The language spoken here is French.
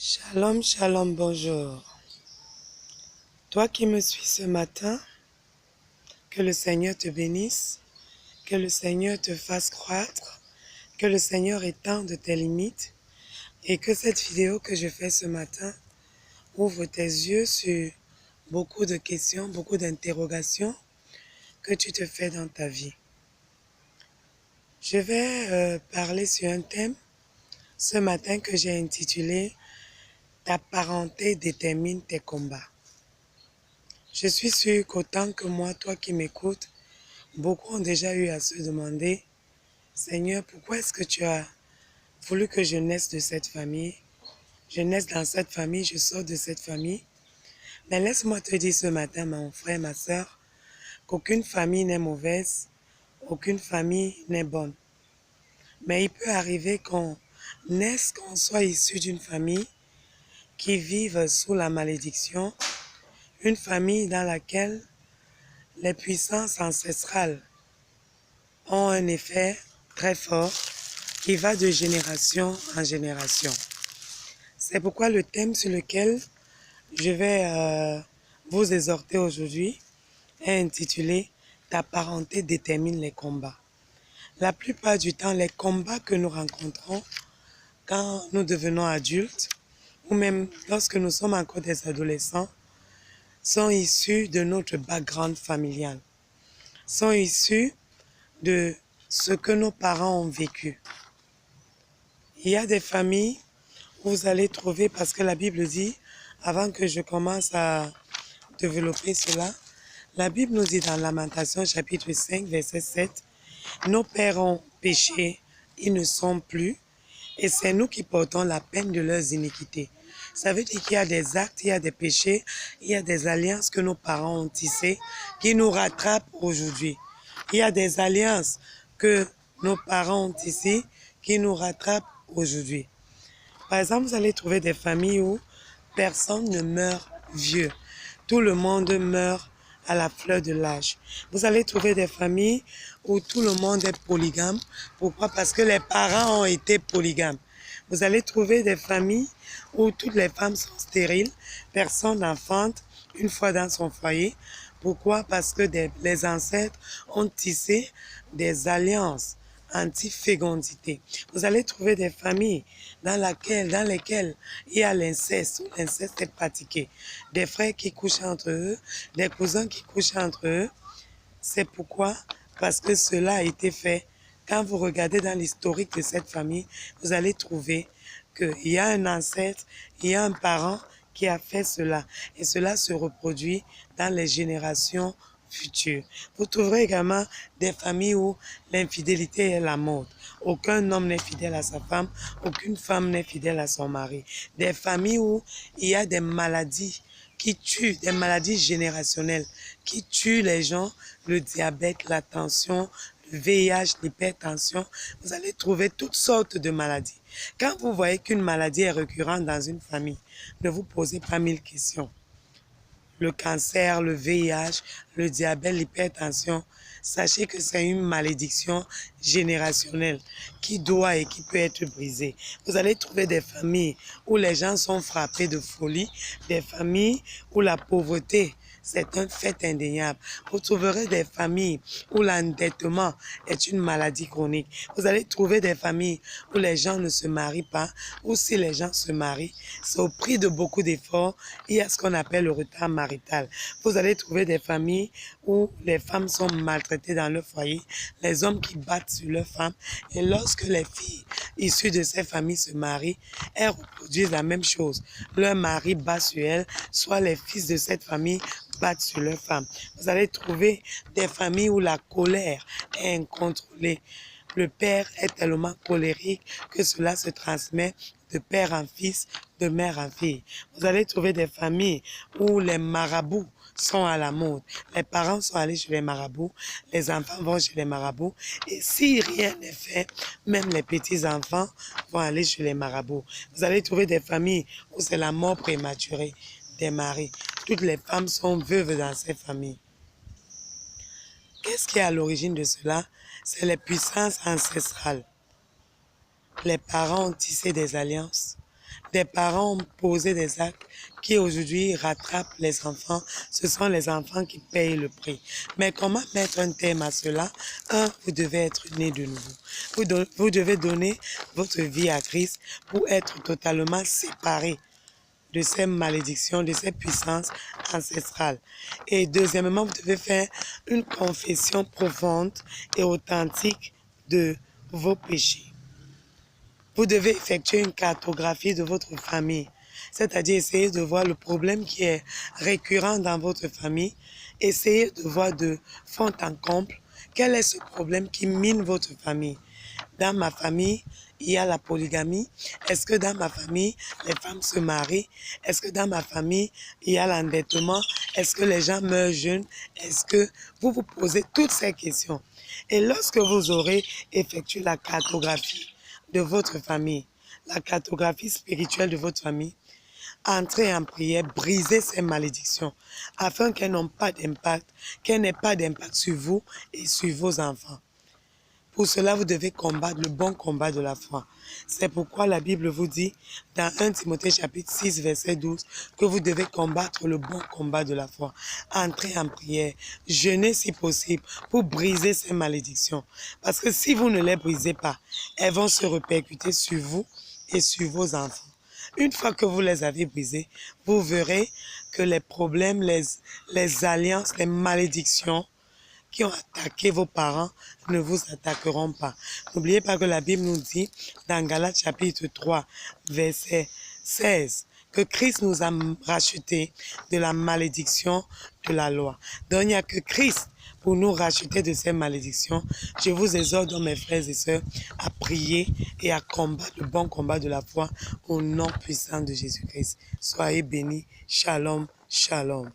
Shalom, shalom, bonjour. Toi qui me suis ce matin, que le Seigneur te bénisse, que le Seigneur te fasse croître, que le Seigneur étende tes limites et que cette vidéo que je fais ce matin ouvre tes yeux sur beaucoup de questions, beaucoup d'interrogations que tu te fais dans ta vie. Je vais parler sur un thème ce matin que j'ai intitulé « Ta parenté détermine tes combats ». Je suis sûre qu'autant que moi, toi qui m'écoutes, beaucoup ont déjà eu à se demander, Seigneur, pourquoi est-ce que tu as voulu que je naisse de cette famille? Je naisse dans cette famille, je sors de cette famille. Mais laisse-moi te dire ce matin, mon frère, ma sœur, qu'aucune famille n'est mauvaise, aucune famille n'est bonne. Mais il peut arriver qu'on naisse, qu'on soit issu d'une famille qui vive sous la malédiction, une famille dans laquelle les puissances ancestrales ont un effet très fort qui va de génération en génération. C'est pourquoi le thème sur lequel je vais vous exhorter aujourd'hui est intitulé « Ta parenté détermine les combats ». La plupart du temps, les combats que nous rencontrons quand nous devenons adultes ou même lorsque nous sommes encore des adolescents sont issus de notre background familial, sont issus de ce que nos parents ont vécu. Il y a des familles où vous allez trouver, parce que la Bible dit, avant que je commence à développer cela, la Bible nous dit dans Lamentation chapitre 5, verset 7, « Nos pères ont péché, ils ne sont plus, et c'est nous qui portons la peine de leurs iniquités. » Ça veut dire qu'il y a des actes, il y a des péchés, il y a des alliances que nos parents ont tissées qui nous rattrapent aujourd'hui. Il y a des alliances que nos parents ont tissées qui nous rattrapent aujourd'hui. Par exemple, vous allez trouver des familles où personne ne meurt vieux. Tout le monde meurt à la fleur de l'âge. Vous allez trouver des familles où tout le monde est polygame. Pourquoi? Parce que les parents ont été polygames. Vous allez trouver des familles où toutes les femmes sont stériles, personne n'enfante une fois dans son foyer. Pourquoi? Parce que les ancêtres ont tissé des alliances anti-fécondité. Vous allez trouver des familles dans lesquelles il y a l'inceste, où l'inceste est pratiqué. Des frères qui couchent entre eux, des cousins qui couchent entre eux. C'est pourquoi? Parce que cela a été fait. Quand vous regardez dans l'historique de cette famille, vous allez trouver qu'il y a un ancêtre, il y a un parent qui a fait cela. Et cela se reproduit dans les générations futures. Vous trouverez également des familles où l'infidélité est la mode. Aucun homme n'est fidèle à sa femme, aucune femme n'est fidèle à son mari. Des familles où il y a des maladies qui tuent, des maladies générationnelles, qui tuent les gens, le diabète, la tension, le VIH, l'hypertension. Vous allez trouver toutes sortes de maladies. Quand vous voyez qu'une maladie est récurrente dans une famille, ne vous posez pas 1000 questions. Le cancer, le VIH, le diabète, l'hypertension, sachez que c'est une malédiction générationnelle qui doit et qui peut être brisée. Vous allez trouver des familles où les gens sont frappés de folie, des familles où la pauvreté, c'est un fait indéniable. Vous trouverez des familles où l'endettement est une maladie chronique. Vous allez trouver des familles où les gens ne se marient pas, ou si les gens se marient, c'est au prix de beaucoup d'efforts. Il y a ce qu'on appelle le retard marital. Vous allez trouver des familles où les femmes sont maltraitées dans leur foyer, les hommes qui battent sur leurs femmes. Et lorsque les filles issues de ces familles se marient, elles reproduisent la même chose. Leur mari bat sur elles, soit les fils de cette famille battent sur leurs femmes. Vous allez trouver des familles où la colère est incontrôlée. Le père est tellement colérique que cela se transmet de père en fils, de mère en fille. Vous allez trouver des familles où les marabouts sont à la mode. Les parents sont allés chez les marabouts, les enfants vont chez les marabouts. Et si rien n'est fait, même les petits-enfants vont aller chez les marabouts. Vous allez trouver des familles où c'est la mort prématurée des maris. Toutes les femmes sont veuves dans ces familles. Qu'est-ce qui est à l'origine de cela? C'est les puissances ancestrales. Les parents ont tissé des alliances. des parents ont posé des actes qui aujourd'hui rattrapent les enfants. Ce sont les enfants qui payent le prix. Mais comment mettre un terme à cela? Vous devez être né de nouveau. Vous devez donner votre vie à Christ pour être totalement séparé de ces malédictions, de ces puissances ancestrales. Et deuxièmement, vous devez faire une confession profonde et authentique de vos péchés. Vous devez effectuer une cartographie de votre famille, c'est-à-dire essayer de voir le problème qui est récurrent dans votre famille, essayer de voir de fond en comble quel est ce problème qui mine votre famille. Dans ma famille, il y a la polygamie. Est-ce que dans ma famille, les femmes se marient? Est-ce que dans ma famille, il y a l'endettement? Est-ce que les gens meurent jeunes? Est-ce que vous vous posez toutes ces questions? Et lorsque vous aurez effectué la cartographie de votre famille, la cartographie spirituelle de votre famille, entrez en prière, brisez ces malédictions afin qu'elles n'aient pas d'impact sur vous et sur vos enfants. Pour cela, vous devez combattre le bon combat de la foi. C'est pourquoi la Bible vous dit, dans 1 Timothée chapitre 6, verset 12, que vous devez combattre le bon combat de la foi. Entrez en prière, jeûnez si possible pour briser ces malédictions. Parce que si vous ne les brisez pas, elles vont se répercuter sur vous et sur vos enfants. Une fois que vous les avez brisées, vous verrez que les problèmes, les alliances, les malédictions qui ont attaqué vos parents ne vous attaqueront pas. N'oubliez pas que la Bible nous dit dans Galates chapitre 3, verset 16, que Christ nous a rachetés de la malédiction de la loi. Donc il n'y a que Christ pour nous racheter de ces malédictions. Je vous exhorte, mes frères et sœurs, à prier et à combattre le bon combat de la foi au nom puissant de Jésus-Christ. Soyez bénis. Shalom, shalom.